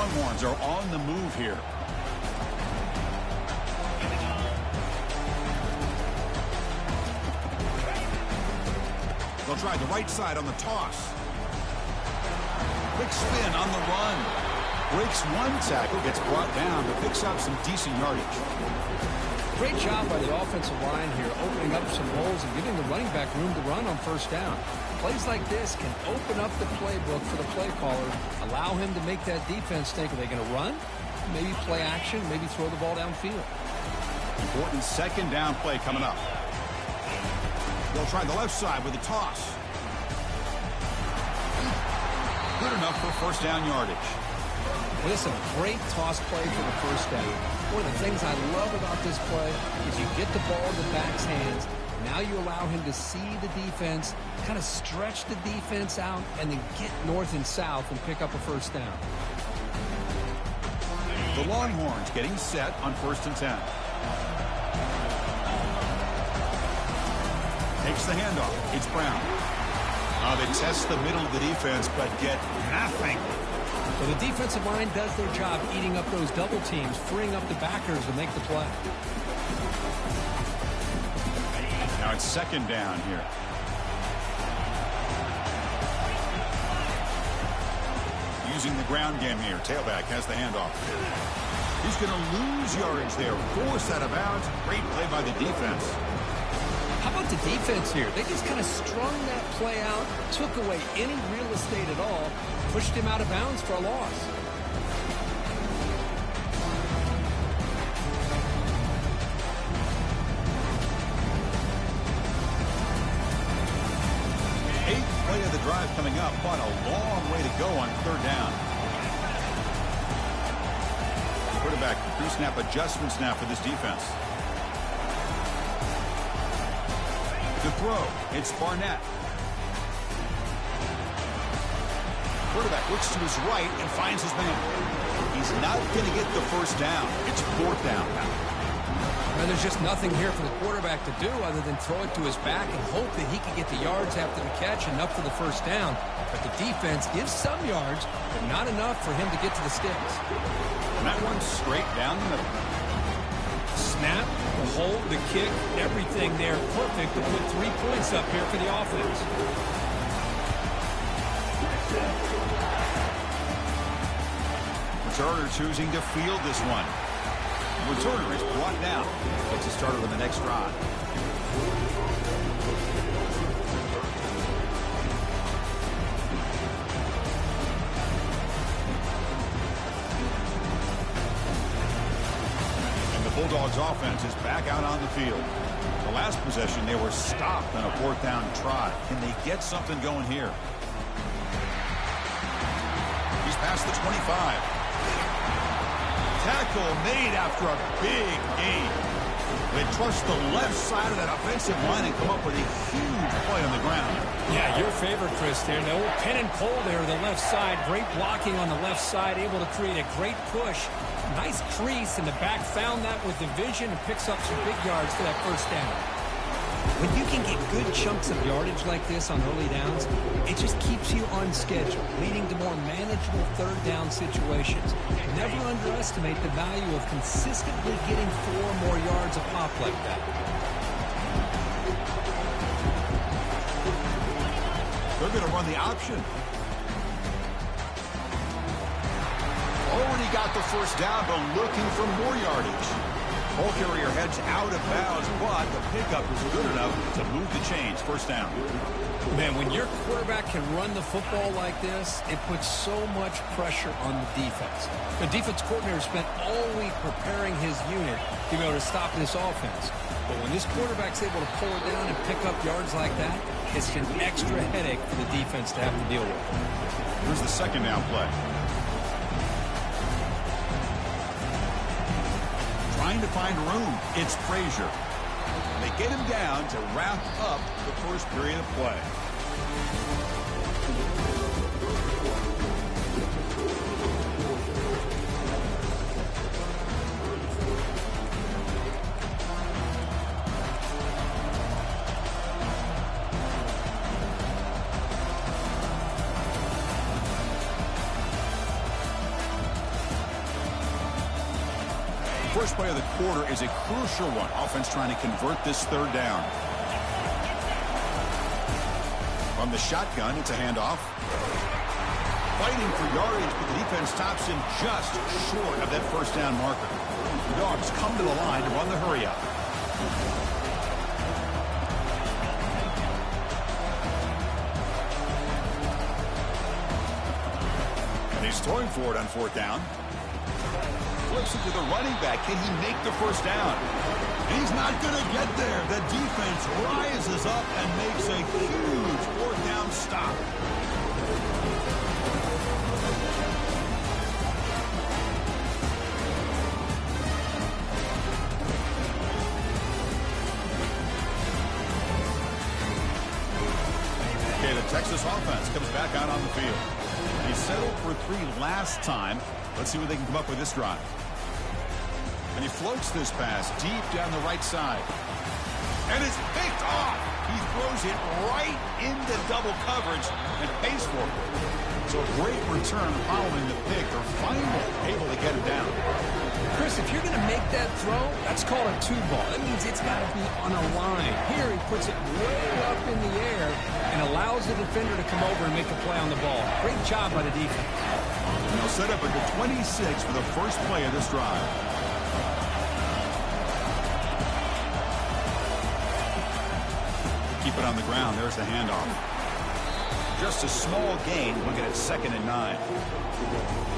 Longhorns are on the move here. They'll try the right side on the toss. Quick spin on the run. Breaks one tackle, gets brought down, but picks up some decent yardage. Great job by the offensive line here, opening up some holes and giving the running back room to run on first down. Plays like this can open up the playbook for the play caller, allow him to make that defense think, are they going to run? Maybe play action, maybe throw the ball downfield. Important second down play coming up. They'll try the left side with a toss. Good enough for first down yardage. This is a great toss play for the first down. One of the things I love about this play is you get the ball in the back's hands. Now you allow him to see the defense, kind of stretch the defense out, and then get north and south and pick up a first down. The Longhorns getting set on 1st and 10. Takes the handoff. It's Brown. They test the middle of the defense, but get nothing. So the defensive line does their job eating up those double teams, freeing up the backers to make the play. Now it's second down here. Using the ground game here. Tailback has the handoff. He's going to lose yardage there. Forced out of bounds. Great play by the defense. How about the defense here? They just kind of strung that play out, took away any real estate at all, pushed him out of bounds for a loss. Eighth play of the drive coming up, but a long way to go on third down. Quarterback pre-snap adjustments now for this defense. The throw, it's Barnett. Quarterback looks to his right and finds his man. He's not going to get the first down. It's fourth down. Well, there's just nothing here for the quarterback to do other than throw it to his back and hope that he can get the yards after the catch, enough for the first down. But the defense gives some yards, but not enough for him to get to the sticks. And that one's straight down the middle. Snap, the hold, the kick, everything there perfect to put 3 points up here for the offense. Returner choosing to field this one. Returner is brought down. Gets a starter on the next drive. Bulldogs offense is back out on the field. The last possession, they were stopped on a fourth down try. Can they get something going here? He's past the 25. Tackle made after a big gain. They trust the left side of that offensive line and come up with a huge play on the ground. Yeah, your favorite, Chris, there. The old pin and pull there, the left side. Great blocking on the left side, able to create a great push. Nice crease, and the back found that with the vision and picks up some big yards for that first down. When you can get good chunks of yardage like this on early downs, it just keeps you on schedule, leading to more manageable third down situations. Never underestimate the value of consistently getting 4 more yards a pop like that. They're going to run the option. Already got the first down, but looking for more yardage. Ball carrier heads out of bounds, but the pickup is good enough to move the chains. First down. Man, when your quarterback can run the football like this, it puts so much pressure on the defense. The defense coordinator spent all week preparing his unit to be able to stop this offense. But when this quarterback's able to pull it down and pick up yards like that, it's an extra headache for the defense to have to deal with. Here's the second down play. Trying to find room. It's Frazier. They get him down to wrap up the first period of play. first play of the quarter is a crucial one. Offense trying to convert this third down. From the shotgun, it's a handoff. Fighting for yardage, but the defense stops him just short of that first down marker. The Dogs come to the line to run the hurry up. And he's throwing for it on fourth down. Flips it to the running back. Can he make the first down? He's not going to get there. The defense rises up and makes a huge fourth down stop. Okay, the Texas offense comes back out on the field. He settled for 3 last time. Let's see what they can come up with this drive. And he floats this pass deep down the right side. And it's picked off. He throws it right into double coverage and pays for it. So a great return following the pick. They're finally able to get it down. Chris, if you're going to make that throw, that's called a 2-ball. That means it's got to be on a line. Here he puts it way up in the air and allows the defender to come over and make a play on the ball. Great job by the defense. And they'll set up at the 26 for the first play of this drive. Keep it on the ground. There's the handoff. Just a small gain. Looking at 2nd and 9.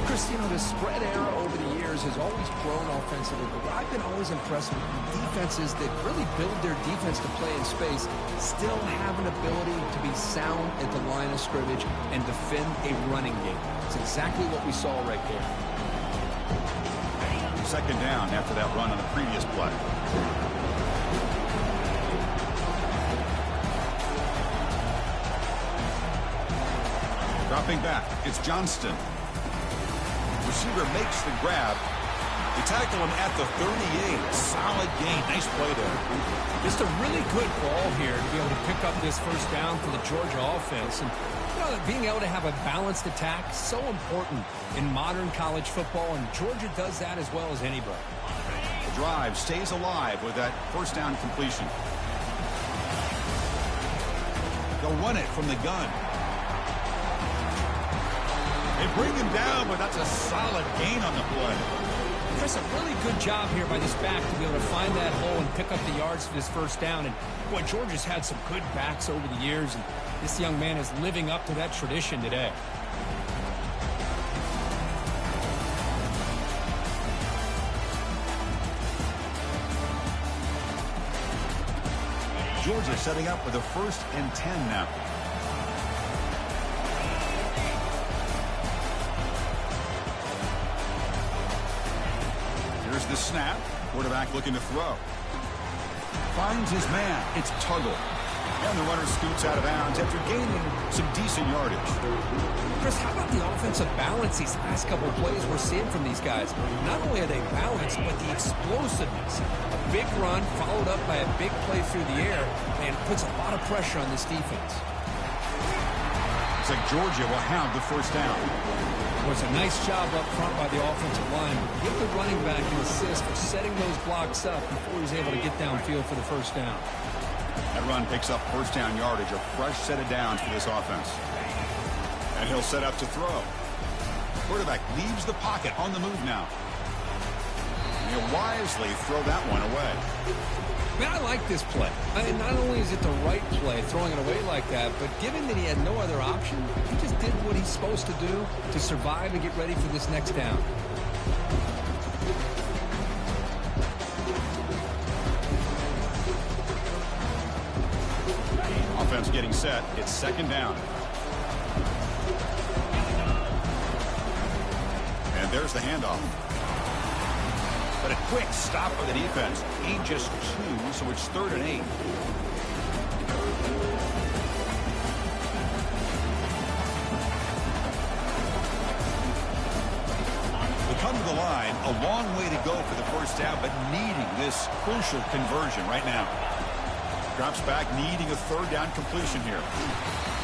Chris, you know, the spread era over the years has always grown offensively, but I've been always impressed with defenses that really build their defense to play in space, still have an ability to be sound at the line of scrimmage and defend a running game. It's exactly what we saw right there. 2nd down after that run on the previous play. Dropping back, it's Johnston. Receiver makes the grab. They tackle him at the 38. Solid gain. Nice play there. Just a really good ball here to be able to pick up this first down for the Georgia offense. And you know, being able to have a balanced attack is so important in modern college football, and Georgia does that as well as anybody. The drive stays alive with that first down completion. They'll run it from the gun. They bring him down, but that's a solid gain on the play. Chris, a really good job here by this back to be able to find that hole and pick up the yards for this first down. And, boy, Georgia's had some good backs over the years, and this young man is living up to that tradition today. Georgia setting up with a 1st and 10 now. Here's the snap. Quarterback looking to throw. Finds his man. It's Tuggle. And the runner scoots out of bounds after gaining some decent yardage. Chris, how about the offensive balance these last couple of plays we're seeing from these guys? Not only are they balanced, but the explosiveness. A big run followed up by a big play through the air, and puts a lot of pressure on this defense. Looks like Georgia will have the first down. It was a nice job up front by the offensive line. Give the running back an assist for setting those blocks up before he was able to get downfield for the first down. That run picks up first down yardage, a fresh set of downs for this offense. And he'll set up to throw. Quarterback leaves the pocket on the move now. And he'll wisely throw that one away. Man, I like this play. I mean, not only is it the right play, throwing it away like that, but given that he had no other option, he just did what he's supposed to do to survive and get ready for this next down. Offense getting set. It's 2nd down. And there's the handoff. But a quick stop for the defense. Gain just 2, so it's 3rd and 8. They come to the line. A long way to go for the first down, but needing this crucial conversion right now. Drops back, needing a third down completion here.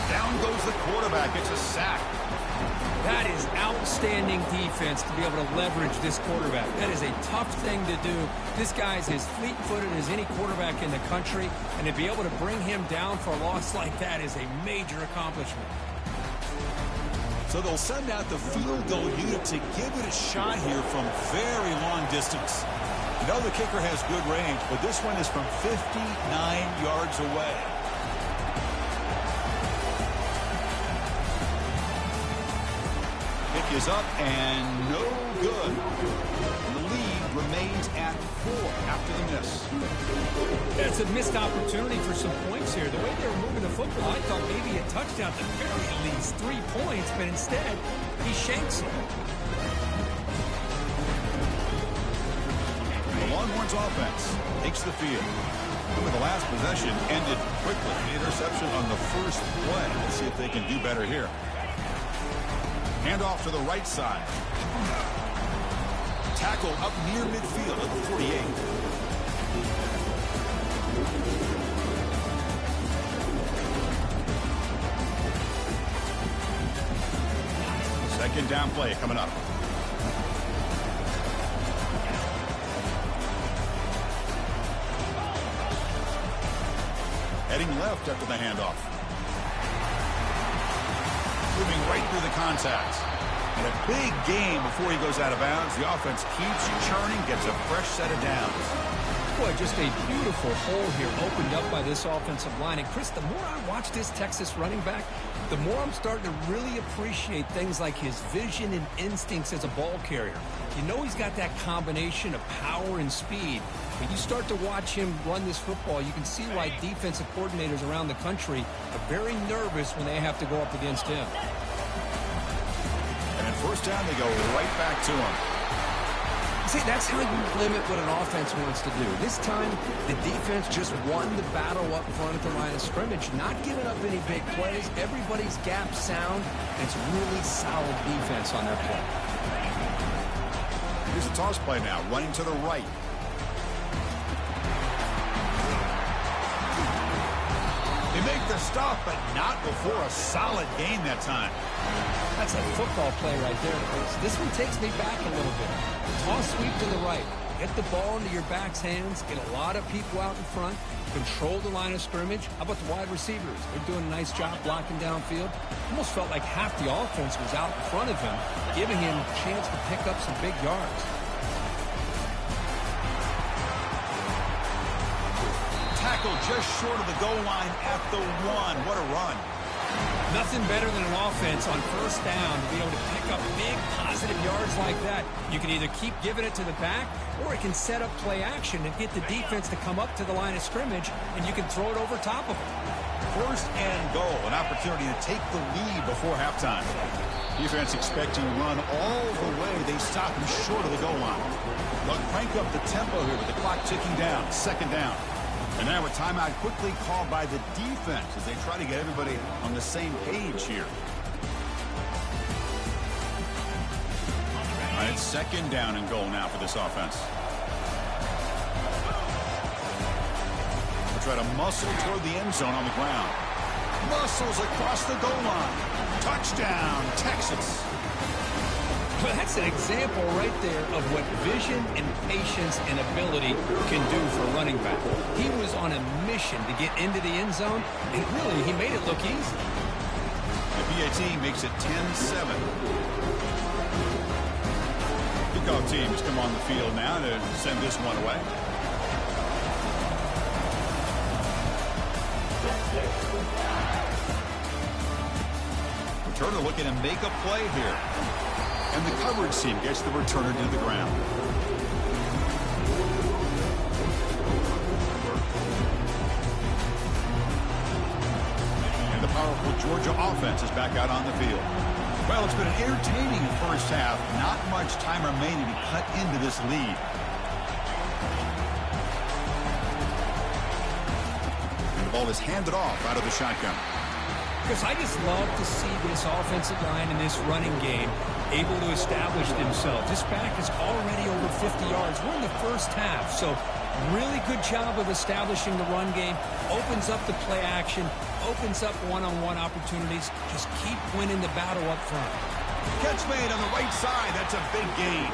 Down goes the quarterback. It's a sack. That is outstanding defense to be able to leverage this quarterback. That is a tough thing to do. This guy's as fleet-footed as any quarterback in the country, and to be able to bring him down for a loss like that is a major accomplishment. So they'll send out the field goal unit to give it a shot here from very long distance. You know the kicker has good range, but this one is from 59 yards away. Kick is up and no good. The lead remains at 4 after the miss. That's a missed opportunity for some points here. The way they were moving the football, I thought maybe a touchdown, at the very least 3 points, but instead he shanks it. Longhorns offense takes the field. Remember, the last possession ended quickly. The interception on the first play. Let's see if they can do better here. Handoff to the right side. Tackle up near midfield at the 48. Second down play coming up. Heading left after the handoff. Moving right through the contact. And a big game before he goes out of bounds. The offense keeps churning, gets a fresh set of downs. Boy, just a beautiful hole here opened up by this offensive line. And, Chris, the more I watch this Texas running back, the more I'm starting to really appreciate things like his vision and instincts as a ball carrier. You know he's got that combination of power and speed. When you start to watch him run this football, you can see why defensive coordinators around the country are very nervous when they have to go up against him. And at first down, they go right back to him. See, that's how you limit what an offense wants to do. This time, the defense just won the battle up front at the line of scrimmage, not giving up any big plays. Everybody's gap sound, and it's really solid defense on their play. Here's a toss play now, running to the right. They make the stop, but not before a solid gain that time. That's a football play right there, Chris. This one takes me back a little bit. Toss sweep to the right. Get the ball into your back's hands. Get a lot of people out in front. Control the line of scrimmage. How about the wide receivers? They're doing a nice job blocking downfield. Almost felt like half the offense was out in front of him, giving him a chance to pick up some big yards. Tackle just short of the goal line at the 1. What a run. Nothing better than an offense on first down to be able to pick up big positive yards like that. You can either keep giving it to the back, or it can set up play action and get the defense to come up to the line of scrimmage, and you can throw it over top of them. First and goal, an opportunity to take the lead before halftime. Defense expecting to run all the way. They stop him short of the goal line. They'll crank up the tempo here with the clock ticking down. Second down. And now a timeout quickly called by the defense as they try to get everybody on the same page here. All right, it's second down and goal now for this offense. We'll try to muscle toward the end zone on the ground. Muscles across the goal line. Touchdown, Texas. Well, that's an example right there of what vision and patience and ability can do for a running back. He was on a mission to get into the end zone, and really, he made it look easy. The PAT makes it 10-7. Kickoff team has come on the field now to send this one away. Returner looking to make a play here. And the coverage team gets the returner to the ground. And the powerful Georgia offense is back out on the field. Well, it's been an entertaining first half. Not much time remaining to cut into this lead. And the ball is handed off out of the shotgun. Because I just love to see this offensive line in this running game able to establish themselves. This back is already over 50 yards. We're in the first half, so Really good job of establishing the run game. Opens up the play action. Opens up one-on-one opportunities. Just keep winning the battle up front. Catch made on the right side. That's a big gain.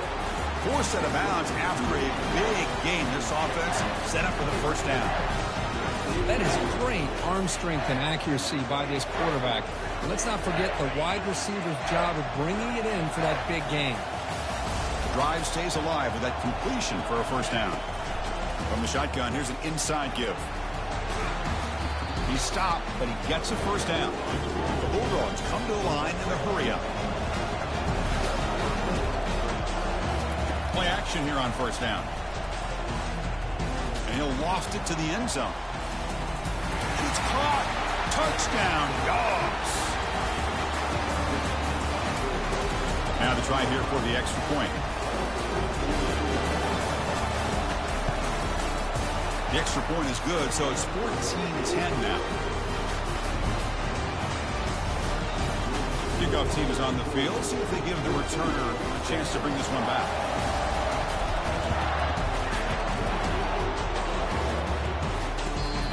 Forced out of bounds after a big gain. This offense set up for the first down. That is great arm strength and accuracy by this quarterback. And let's not forget the wide receiver's job of bringing it in for that big gain. The drive stays alive with that completion for a first down. From the shotgun, here's an inside give. He stopped, but he gets a first down. The Bulldogs come to the line in the hurry up. Play action here on first down. And he'll loft it to the end zone. And it's caught. Touchdown, Dogs. Now the try here for the extra point. The extra point is good, so it's 14-10 now. Kickoff team is on the field. See if they give the returner a chance to bring this one back.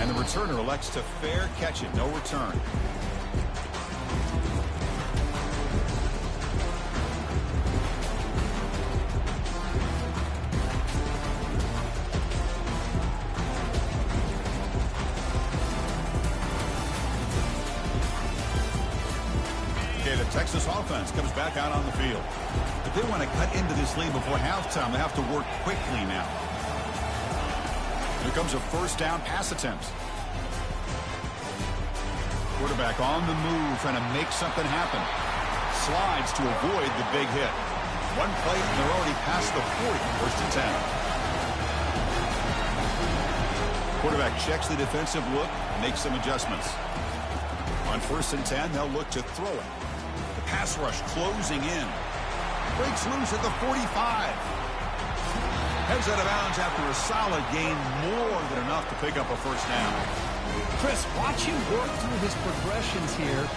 And the returner elects to fair catch it. No return. Texas offense comes back out on the field. If they want to cut into this lead before halftime, they have to work quickly now. Here comes a first down pass attempt. Quarterback on the move, trying to make something happen. Slides to avoid the big hit. One play, and they're already past the 40, first and 10. Quarterback checks the defensive look, makes some adjustments. On first and 10, they'll look to throw it. Pass rush closing in. Breaks loose at the 45. Heads out of bounds after a solid gain, more than enough to pick up a first down. Chris, watch him work through his progressions here.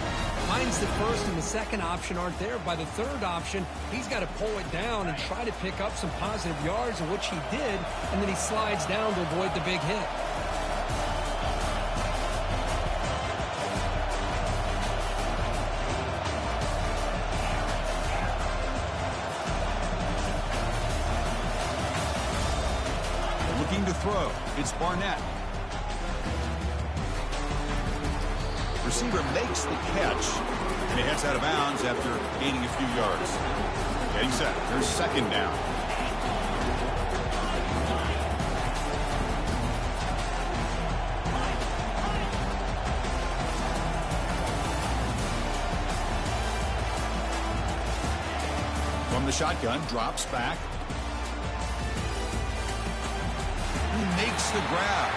Finds the first and the second option aren't there. By the third option, he's got to pull it down and try to pick up some positive yards, in which he did, and then he slides down to avoid the big hit. To throw. It's Barnett. Receiver makes the catch, and he heads out of bounds after gaining a few yards. Getting set. There's second down. From the shotgun, drops back. Makes the grab.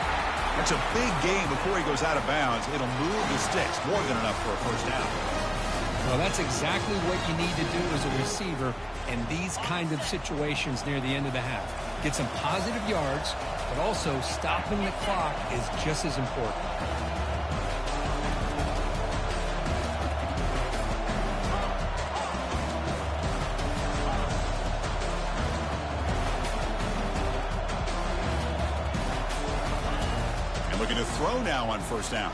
That's a big gain before he goes out of bounds. It'll move the sticks. More than enough for a first down. Well, that's exactly what you need to do as a receiver in these kind of situations near the end of the half. Get some positive yards, but also stopping the clock is just as important. Looking to throw now on first down.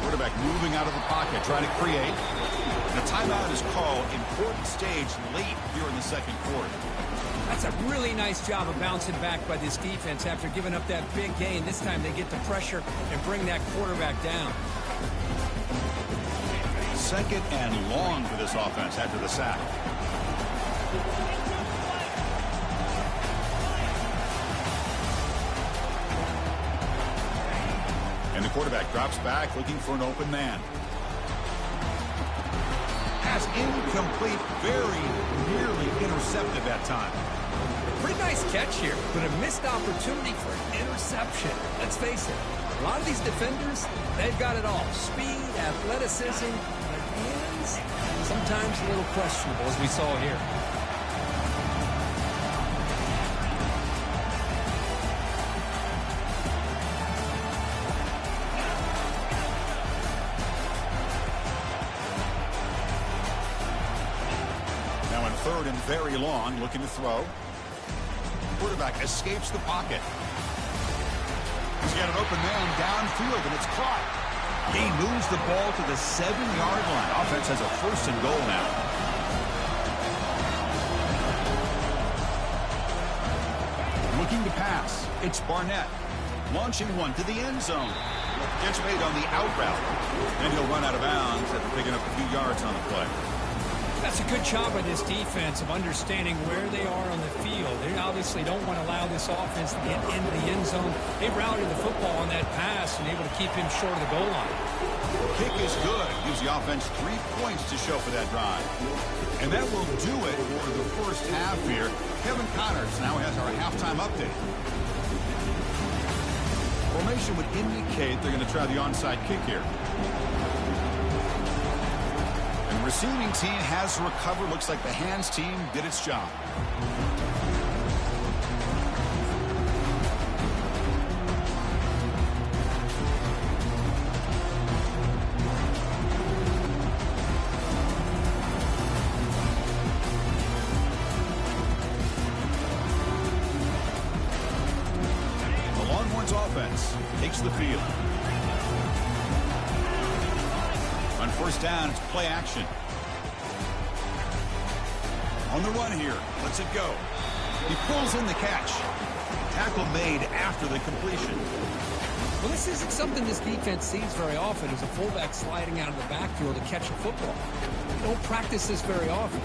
Quarterback moving out of the pocket, trying to create. And a timeout is called. Important stage late here in the second quarter. That's a really nice job of bouncing back by this defense after giving up that big gain. This time they get the pressure and bring that quarterback down. Second and long for this offense after the sack. And the quarterback drops back looking for an open man. Pass incomplete, very nearly intercepted that time. Pretty nice catch here, but a missed opportunity for an interception. Let's face it, a lot of these defenders, they've got it all. Speed, athleticism, their hands, sometimes a little questionable, as we saw here. Third and very long, looking to throw. quarterback escapes the pocket. He's got an open man downfield, and it's caught. He moves the ball to the 7-yard line. Offense has a 1st and goal now. Looking to pass. It's Barnett. Launching one to the end zone. Gets made on the out route. And he'll run out of bounds after picking up a few yards on the play. That's a good job by this defense of understanding where they are on the field. They obviously don't want to allow this offense to get into the end zone. They routed the football on that pass and able to keep him short of the goal line. Kick is good. Gives the offense 3 points to show for that drive. And that will do it for the first half here. Kevin Connors now has our halftime update. Formation would indicate they're going to try the onside kick here. And receiving team has recovered. Looks like the hands team did its job. Offense takes the field. On 1st down, it's play action. On the run here. Lets it go. He pulls in the catch. Tackle made after the completion. Well, this isn't something this defense sees very often, is a fullback sliding out of the backfield to catch a football. They don't practice this very often.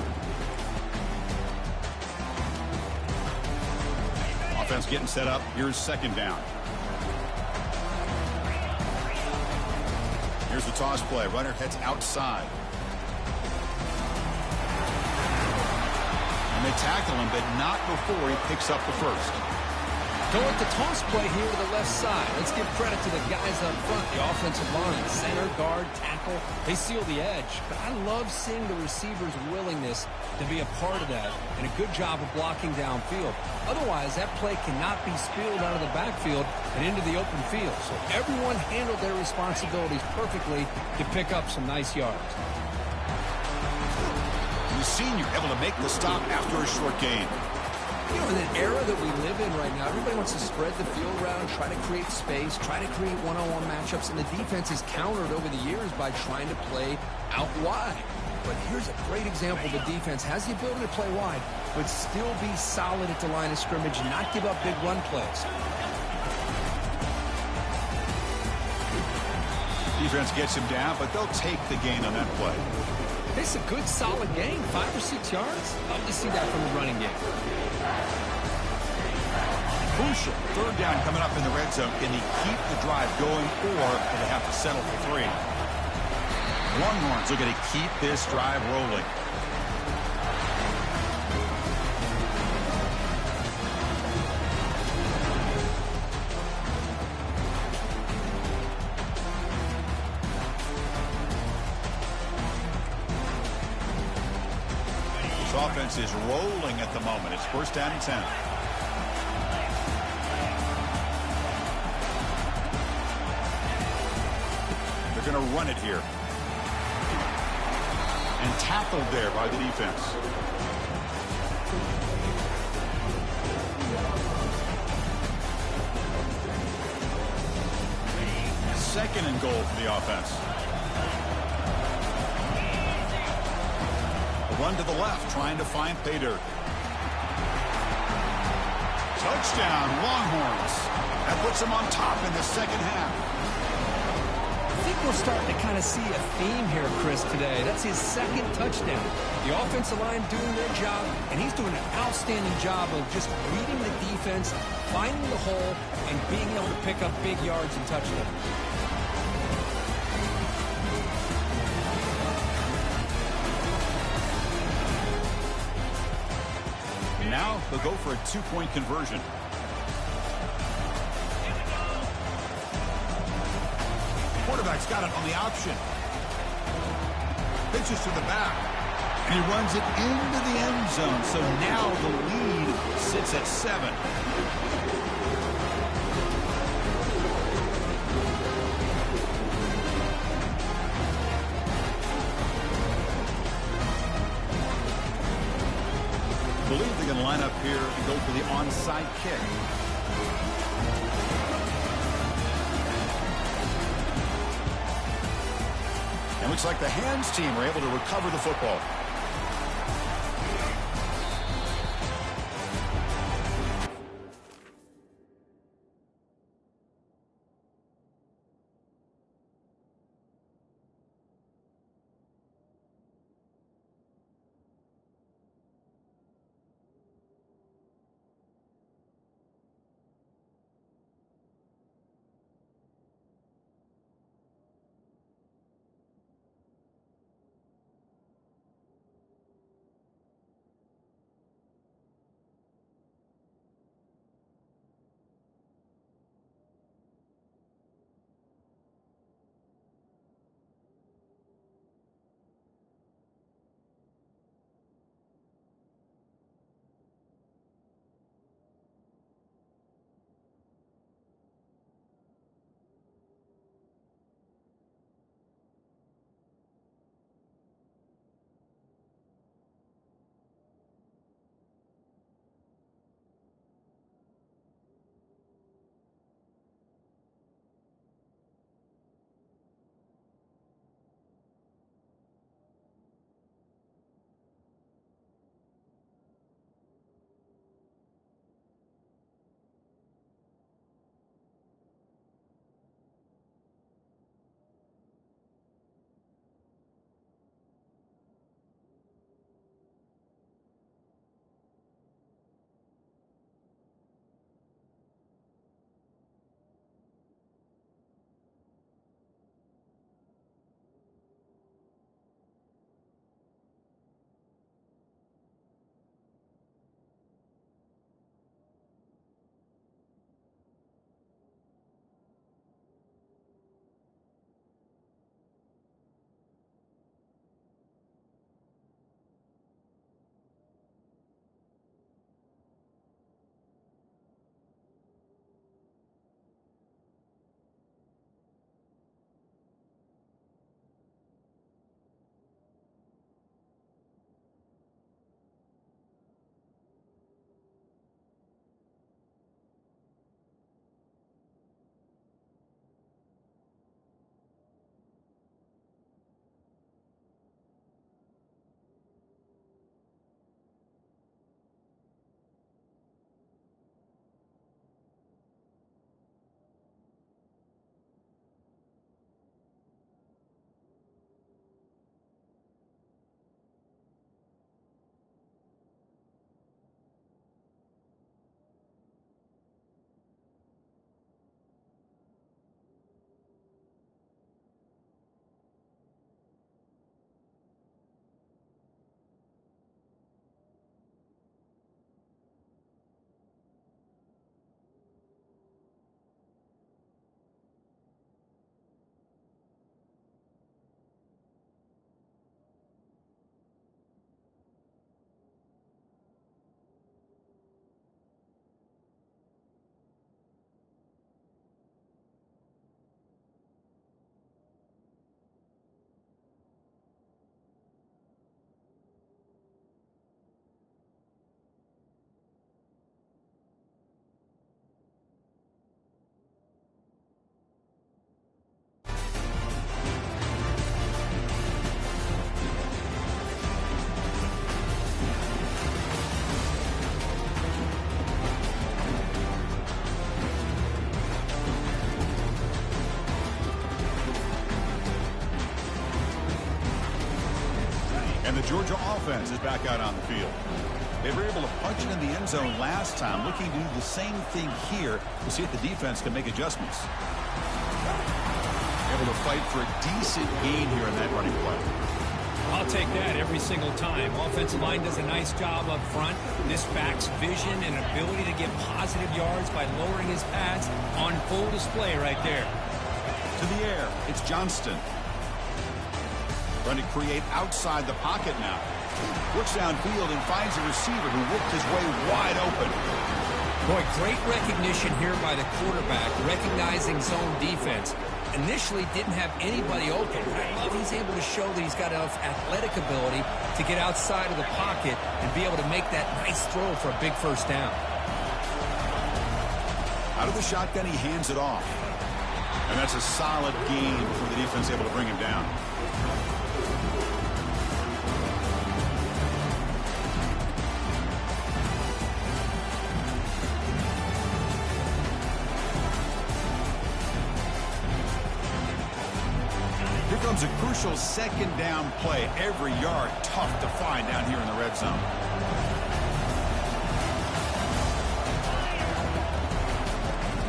Offense getting set up. Here's 2nd down. Here's the toss play. Runner heads outside. And they tackle him, but not before he picks up the 1st. Go with the toss play here to the left side. Let's give credit to the guys up front. The offensive line, center, guard, tackle. They seal the edge. But I love seeing the receiver's willingness to be a part of that. And a good job of blocking downfield. Otherwise, that play cannot be spilled out of the backfield and into the open field. So everyone handled their responsibilities perfectly to pick up some nice yards. The senior able to make the stop after a short gain. You know, in an era that we live in right now, everybody wants to spread the field around, try to create space, try to create one-on-one matchups, and the defense is countered over the years by trying to play out wide. But here's a great example. The defense has the ability to play wide, but still be solid at the line of scrimmage and not give up big run plays. Defense gets him down, but they'll take the gain on that play. It's a good, solid gain, 5 or 6 yards. Love to see that from the running game. Crucial 3rd down coming up in the red zone. Can he keep the drive going, or will they have to settle for 3? Longhorns looking to keep this drive rolling. This offense is rolling at the moment. It's 1st down and 10. They're going to run it here. And tackled there by the defense. Second and goal for the offense. A run to the left, trying to find pay dirt. Touchdown, Longhorns. That puts them on top in the 2nd half. I think we're starting to kind of see a theme here, Chris, today. That's his 2nd touchdown. The offensive line doing their job, and he's doing an outstanding job of just reading the defense, finding the hole, and being able to pick up big yards and touchdowns. Now they'll go for a 2-point conversion. Quarterback's got it on the option. Pitches to the back. And he runs it into the end zone. So now the lead sits at 7. I believe they're going to line up here and go for the onside kick. And looks like the hands team are able to recover the football. Georgia offense is back out on the field. They were able to punch it in the end zone last time, looking to do the same thing here to see if the defense can make adjustments. Able to fight for a decent gain here in that running play. I'll take that every single time. Offensive line does a nice job up front. This back's vision and ability to get positive yards by lowering his pads on full display right there. To the air, it's Johnston. Trying to create outside the pocket now. Looks downfield and finds a receiver who worked his way wide open. Boy, great recognition here by the quarterback, recognizing zone defense. initially didn't have anybody open. I love he's able to show that he's got enough athletic ability to get outside of the pocket and be able to make that nice throw for a big first down. Out of the shotgun, he hands it off. And that's a solid gain for the defense, able to bring him down. Here comes a crucial second down play. Every yard tough to find down here in the red zone.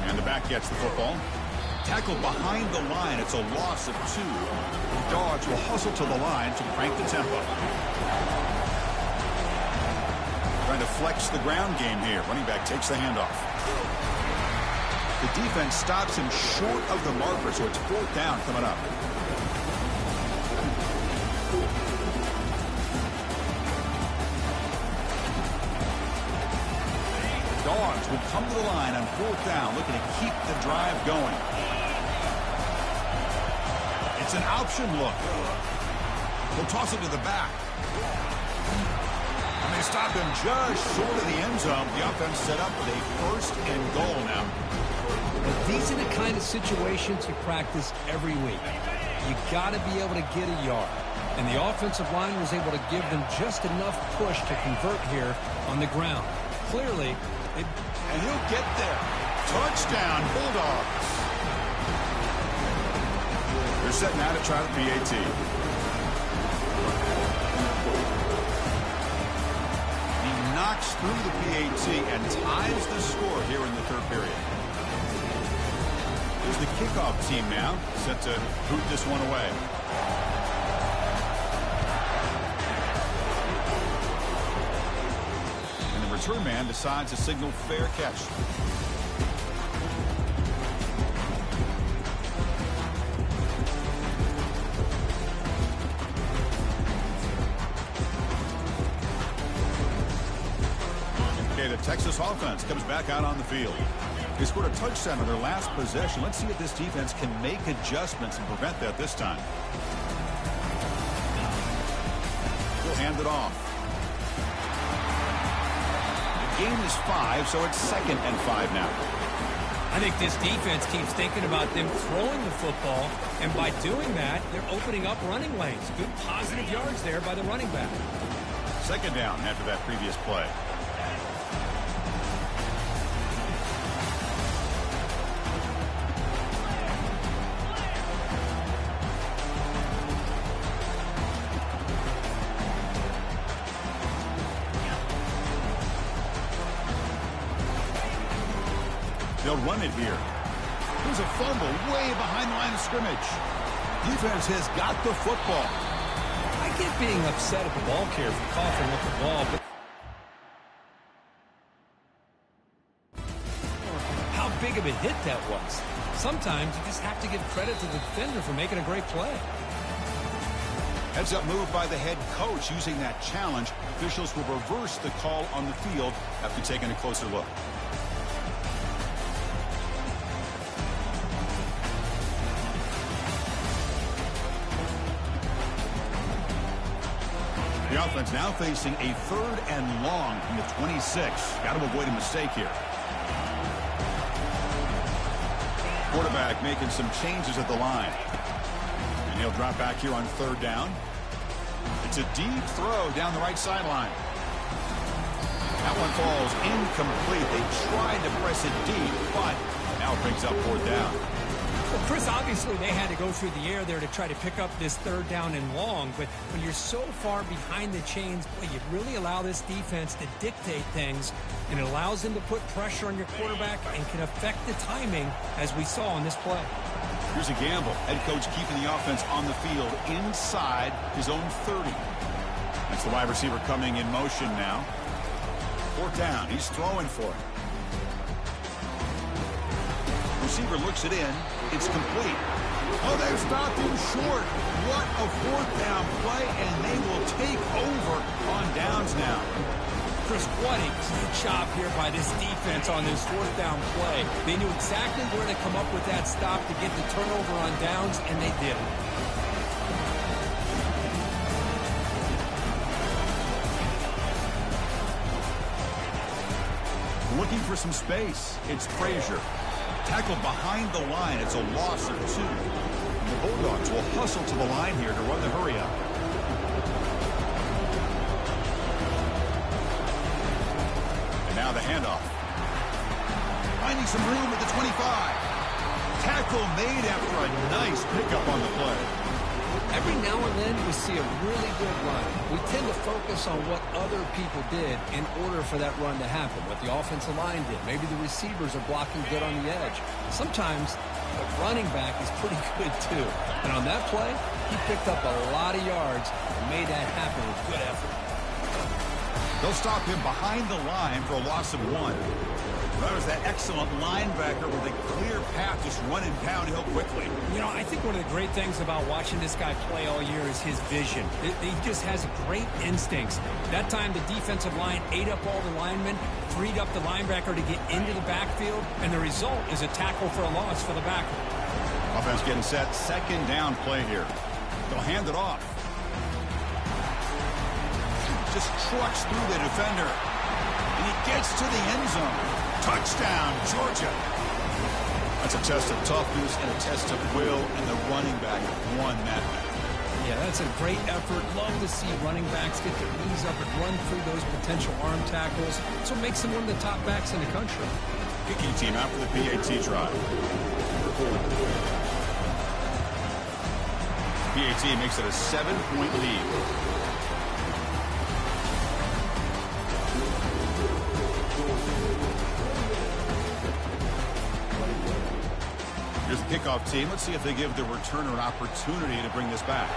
And the back gets the football. Tackled behind the line. It's a loss of 2. The Dogs will hustle to the line to crank the tempo. Trying to flex the ground game here. Running back takes the handoff. The defense stops him short of the marker, so it's 4th down coming up. Dogs will come to the line on 4th down, looking to keep the drive going. It's an option look. They'll toss it to the back. And they stop him just short of the end zone. The offense set up with a 1st and goal now. But these are the kind of situations you practice every week. You got to be able to get a yard. And the offensive line was able to give them just enough push to convert here on the ground. Clearly, and he'll get there. Touchdown, Bulldogs. They're setting out to try the PAT. He knocks through the PAT and ties the score here in the 3rd period. Here's the kickoff team now, set to boot this one away. And the return man decides to signal fair catch. The Texas offense comes back out on the field. They scored a touchdown on their last possession. Let's see if this defense can make adjustments and prevent that this time. He'll hand it off. The gain is 5, so it's 2nd and 5 now. I think this defense keeps thinking about them throwing the football, and by doing that, they're opening up running lanes. Good positive yards there by the running back. 2nd down after that previous play. They'll run it here. There's a fumble way behind the line of scrimmage. Defense has got the football. I get being upset at the ball carrier for coughing up the ball, but how big of a hit that was. Sometimes you just have to give credit to the defender for making a great play. Heads up move by the head coach using that challenge. Officials will reverse the call on the field after taking a closer look. The offense now facing a 3rd and long from the 26. Got to avoid a mistake here. Quarterback making some changes at the line. And he'll drop back here on 3rd down. It's a deep throw down the right sideline. That one falls incomplete. They tried to press it deep, but now it brings up 4th down. Well, Chris, obviously they had to go through the air there to try to pick up this 3rd down and long, but when you're so far behind the chains, boy, you really allow this defense to dictate things, and it allows them to put pressure on your quarterback and can affect the timing, as we saw on this play. Here's a gamble. Head coach keeping the offense on the field inside his own 30. That's the wide receiver coming in motion now. 4th down. He's throwing for it. Receiver looks it in. It's complete. Oh, they've stopped him short. What a 4th down play, and they will take over on downs now. Chris, what a great job here by this defense on this fourth down play. They knew exactly where to come up with that stop to get the turnover on downs, and they did it. Looking for some space. It's Frazier. Tackled behind the line. It's a loss of 2. The Bulldogs will hustle to the line here to run the hurry up. And now the handoff. Finding some room at the 25. Tackle made after a nice pickup on the play. Every now and then we see a really good run. We tend to focus on what other people did in order for that run to happen, what the offensive line did. Maybe the receivers are blocking good on the edge. Sometimes the running back is pretty good too. And on that play, he picked up a lot of yards and made that happen with good effort. They'll stop him behind the line for a loss of 1. That was that excellent linebacker with a clear path, just running downhill quickly. You know, I think one of the great things about watching this guy play all year is his vision. He just has great instincts. That time the defensive line ate up all the linemen, freed up the linebacker to get into the backfield, and the result is a tackle for a loss for the backer. Offense getting set. Second down play here. They'll hand it off. Just trucks through the defender. And he gets to the end zone. Touchdown, Georgia. That's a test of toughness and a test of will, and the running back won that match. Yeah, that's a great effort. Love to see running backs get their knees up and run through those potential arm tackles. So it makes them one of the top backs in the country. Kicking team out for the PAT drive. PAT makes it a 7-point lead. Here's the kickoff team. Let's see if they give the returner an opportunity to bring this back.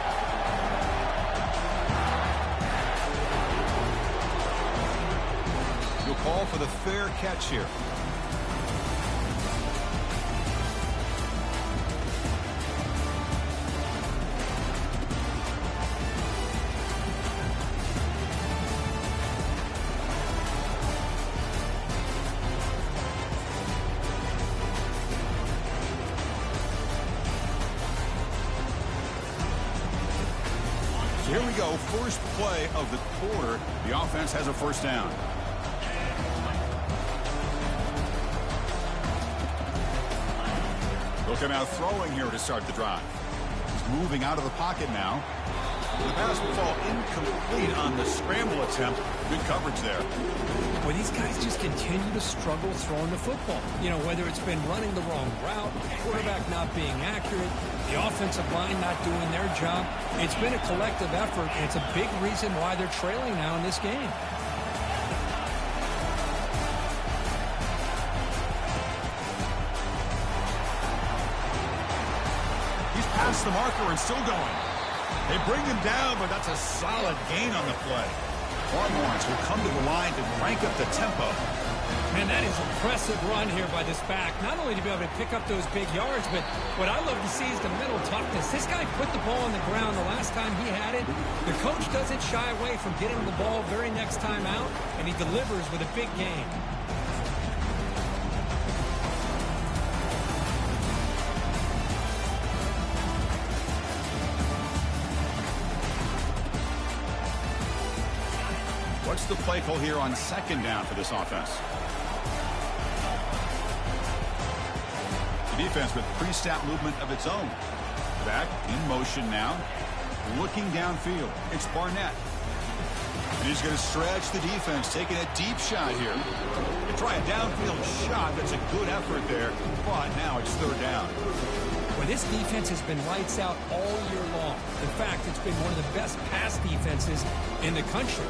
You'll call for the fair catch here. Here we go, first play of the quarter. The offense has a first down. They'll come out throwing here to start the drive. He's moving out of the pocket now. The pass will fall incomplete on the scramble attempt. Good coverage there. Well, these guys just continue to struggle throwing the football. You know, whether it's been running the wrong route, quarterback not being accurate, the offensive line not doing their job. It's been a collective effort, and it's a big reason why they're trailing now in this game. He's past the marker and still going. They bring him down, but that's a solid gain on the play. Longhorns will come to the line to crank up the tempo. Man, that is an impressive run here by this back. Not only to be able to pick up those big yards, but what I love to see is the mental toughness. This guy put the ball on the ground the last time he had it. The coach doesn't shy away from getting him the ball very next time out, and he delivers with a big game. What's the play call here on second down for this offense? The defense with pre-snap movement of its own. Back in motion now. Looking downfield. It's Barnett. And he's going to stretch the defense, taking a deep shot here. They try a downfield shot. That's a good effort there. But now it's third down. Well, this defense has been lights out all year long. In fact, it's been one of the best pass defenses in the country.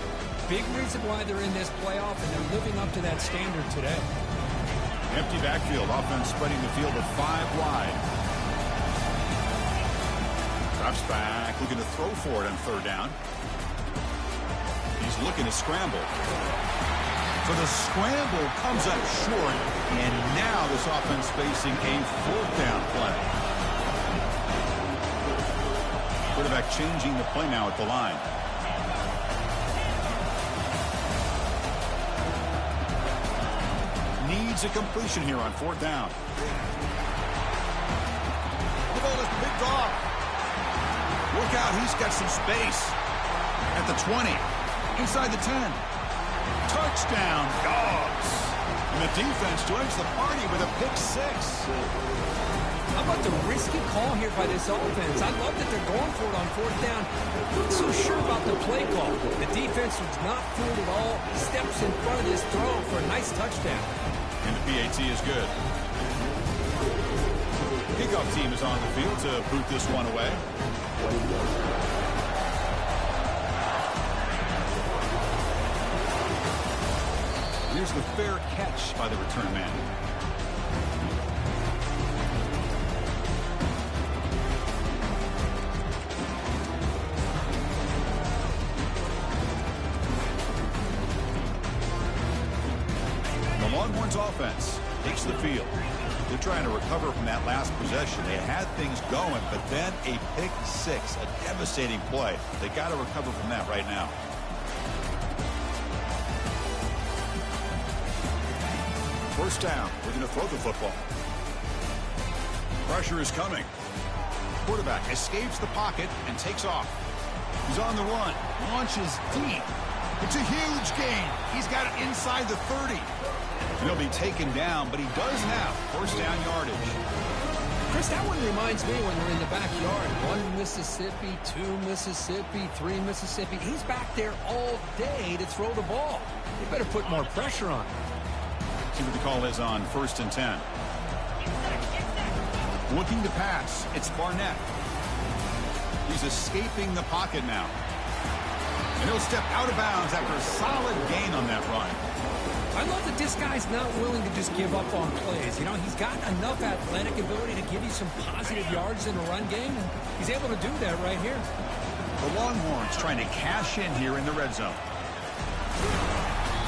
Big reason why they're in this playoff, and they're living up to that standard today. Empty backfield. Offense spreading the field of 5 wide. Drops back, looking to throw for it on third down. He's looking to scramble. So the scramble comes up short, and now this offense facing a fourth down play. Quarterback changing the play now at the line. needs a completion here on 4th down. The ball is picked off. Look out, he's got some space. At the 20, inside the 10. Touchdown, Dogs. And the defense joins the party with a pick 6. How about the risky call here by this offense? I love that they're going for it on 4th down. I'm not so sure about the play call. The defense was not fooled at all. Steps in front of this throw for a nice touchdown. And the PAT is good. Kickoff team is on the field to boot this one away. Here's the fair catch by the return man. The Longhorns offense takes the field. They're trying to recover from that last possession. They had things going, but then a pick 6, a devastating play. They got to recover from that right now. First down, we're going to throw the football. Pressure is coming. Quarterback escapes the pocket and takes off. He's on the run, launches deep. It's a huge gain. He's got it inside the 30. And he'll be taken down, but he does have first down yardage. Chris, that one reminds me when we're in the backyard. 1 Mississippi, 2 Mississippi, 3 Mississippi. He's back there all day to throw the ball. You better put more pressure on him. See what the call is on 1st and 10. Looking to pass. It's Barnett. He's escaping the pocket now. And he'll step out of bounds after a solid gain on that run. I love that this guy's not willing to just give up on plays. You know, he's got enough athletic ability to give you some positive yards in a run game, and he's able to do that right here. The Longhorns trying to cash in here in the red zone.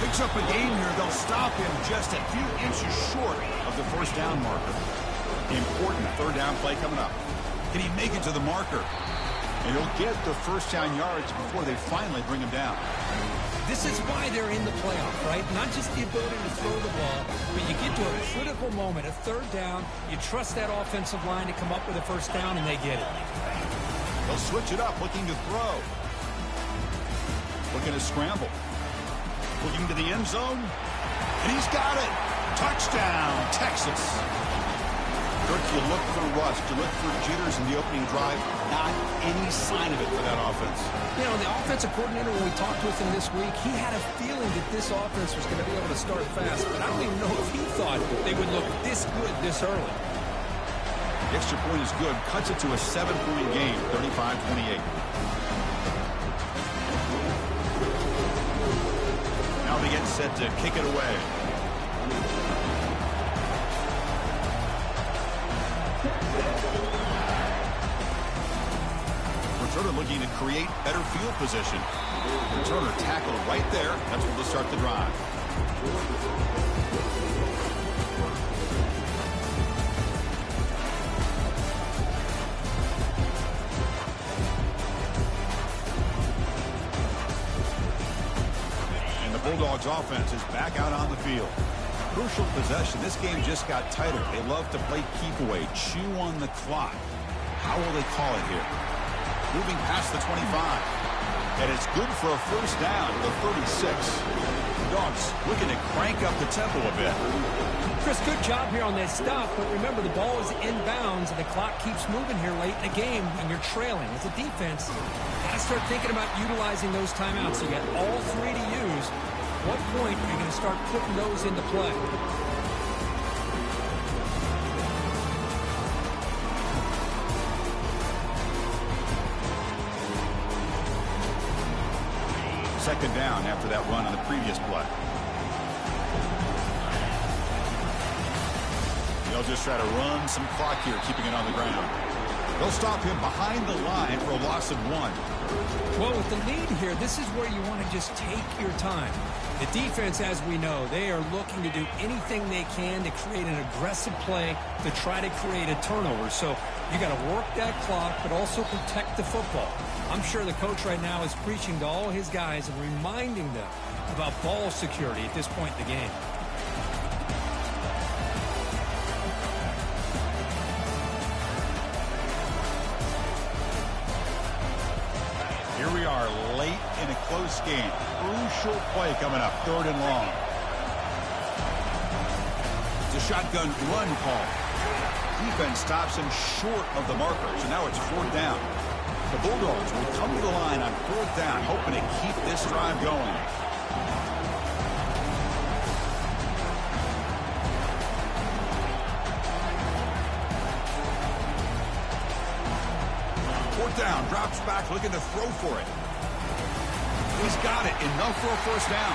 Picks up a gain here. They'll stop him just a few inches short of the first down marker. Important 3rd down play coming up. Can he make it to the marker? And he'll get the first down yards before they finally bring him down. This is why they're in the playoff, right? Not just the ability to throw the ball, but you get to a critical moment, a 3rd down. You trust that offensive line to come up with a first down, and they get it. They'll switch it up, looking to throw. Looking to scramble. Looking to the end zone. And he's got it. Touchdown, Texas. Kirk, you look for rust. You look for jitters in the opening drive. Not any sign of it for that offense. You know, the offensive coordinator, when we talked with him this week, he had a feeling that this offense was going to be able to start fast. But I don't even know if he thought they would look this good this early. The extra point is good. Cuts it to a 7-point game, 35-28. Now they get set to kick it away. Returner looking to create better field position. Returner tackled right there. That's where they'll start the drive. And the Bulldogs offense is back out on the field. Crucial possession. This game just got tighter. They love to play keep away, chew on the clock. How will they call it here? Moving past the 25. And it's good for a first down at the 36. Dogs looking to crank up the tempo a bit. Chris, good job here on that stop, but remember the ball is inbounds and the clock keeps moving here late in the game and you're trailing. As a defense, you got to start thinking about utilizing those timeouts. You got all 3 to use. At what point are you going to start putting those into play? Second down after that run on the previous play. They'll just try to run some clock here, keeping it on the ground. They'll stop him behind the line for a loss of 1. Well, with the lead here, this is where you want to just take your time. The defense, as we know, they are looking to do anything they can to create an aggressive play to try to create a turnover. So you got to work that clock, but also protect the football. I'm sure the coach right now is preaching to all his guys and reminding them about ball security at this point in the game. Here we are late in a close game. Crucial play coming up, 3rd and long. It's a shotgun run call. Defense stops him short of the markers, and now it's 4th down. The Bulldogs will come to the line on 4th down, hoping to keep this drive going. Down, drops back, looking to throw for it. He's got it, enough for a 1st down.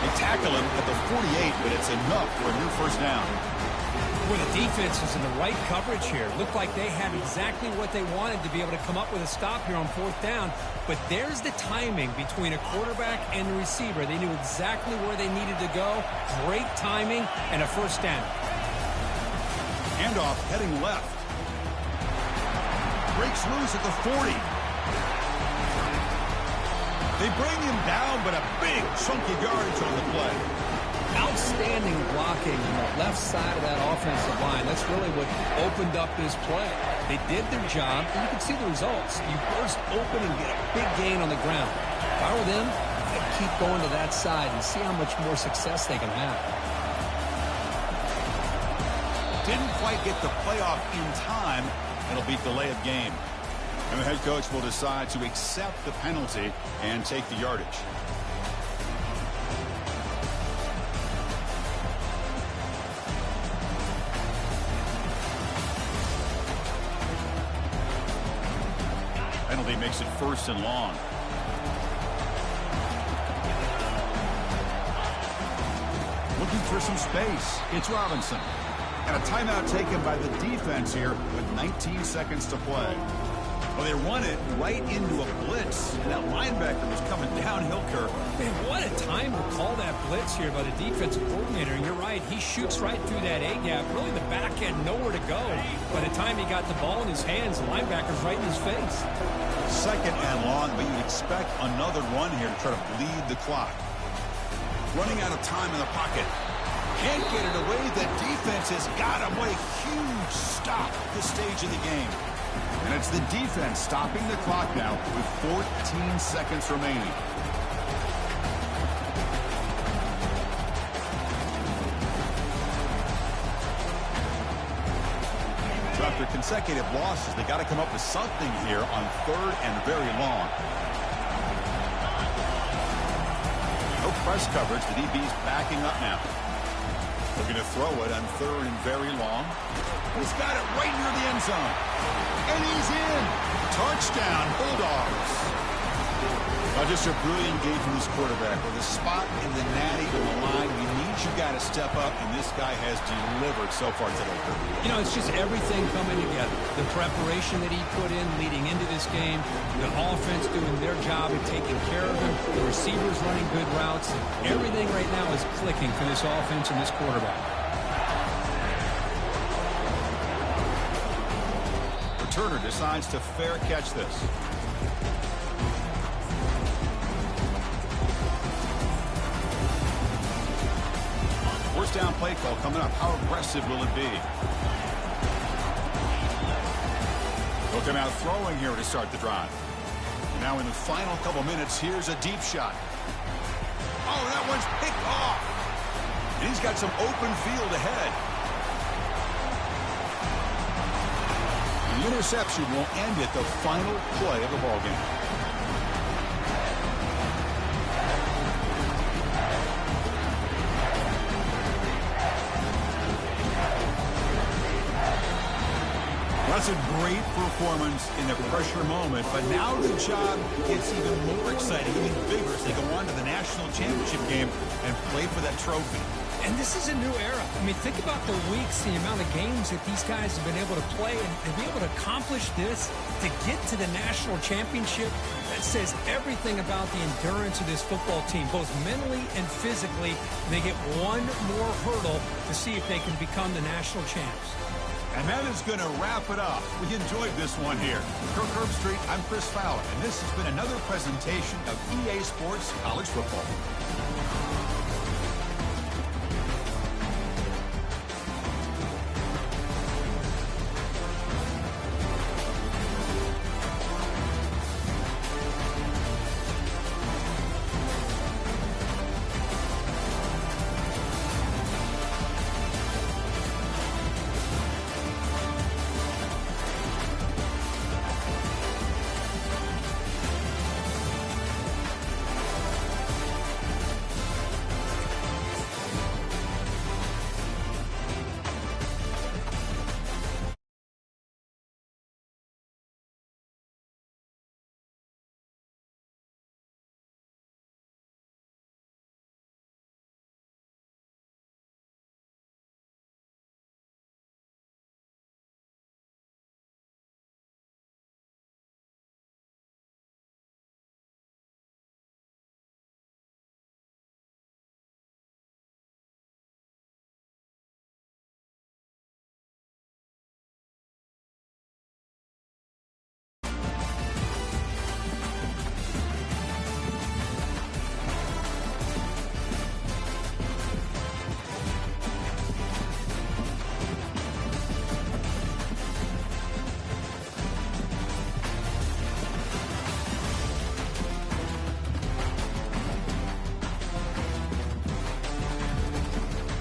They tackle him at the 48, but it's enough for a new 1st down. Well, the defense is in the right coverage here. Looked like they had exactly what they wanted to be able to come up with a stop here on 4th down. But there's the timing between a quarterback and the receiver. They knew exactly where they needed to go. Great timing and a 1st down. Handoff heading left. Breaks loose at the 40. They bring him down, but a big chunky yardage on the play. Outstanding blocking on the left side of that offensive line. That's really what opened up this play. They did their job, and you can see the results. You burst open and get a big gain on the ground. If I were them, I'd keep going to that side and see how much more success they can have. Didn't quite get the playoff in time. It'll be delay of game. And the head coach will decide to accept the penalty and take the yardage. Penalty makes it 1st and long. Looking for some space. It's Robinson. And a timeout taken by the defense here with 19 seconds to play. Well, they run it right into a blitz. And that linebacker was coming downhill, Kirk. Man, what a time to call that blitz here by the defensive coordinator. And you're right, he shoots right through that A-gap. Really, the back end nowhere to go. By the time he got the ball in his hands, the linebacker's right in his face. 2nd and long, but you'd expect another run here to try to bleed the clock. Running out of time in the pocket. Can't get it away. The defense has got him. What a huge stop at this stage of the game. And it's the defense stopping the clock now with 14 seconds remaining. So after consecutive losses, they got to come up with something here on 3rd and very long. No press coverage. The DB's backing up now. Looking to throw it on 3rd and very long. He's got it right near the end zone. And he's in. Touchdown, Bulldogs. Now just a brilliant game from this quarterback. With a spot in the natty on the line, you need your guy to step up, and this guy has delivered so far today. You know, it's just everything coming together. The preparation that he put in leading into this game, the offense doing their job and taking care of him, the receivers running good routes. Everything right now is clicking for this offense and this quarterback. Turner decides to fair catch this. First down play call coming up. How aggressive will it be? Looking out throwing here to start the drive. Now in the final couple minutes, here's a deep shot. Oh, that one's picked off. And he's got some open field ahead. The interception will end at the final play of the ballgame. That's a great performance in the pressure moment, but now the job gets even more exciting, even bigger as they go on to the national championship game and play for that trophy. And this is a new era. I mean, think about the weeks, the amount of games that these guys have been able to play, and to be able to accomplish this, to get to the national championship, that says everything about the endurance of this football team, both mentally and physically. They get one more hurdle to see if they can become the national champs. And that is going to wrap it up. We enjoyed this one here. Kirk Herbstreit, I'm Chris Fowler, and this has been another presentation of EA Sports College Football.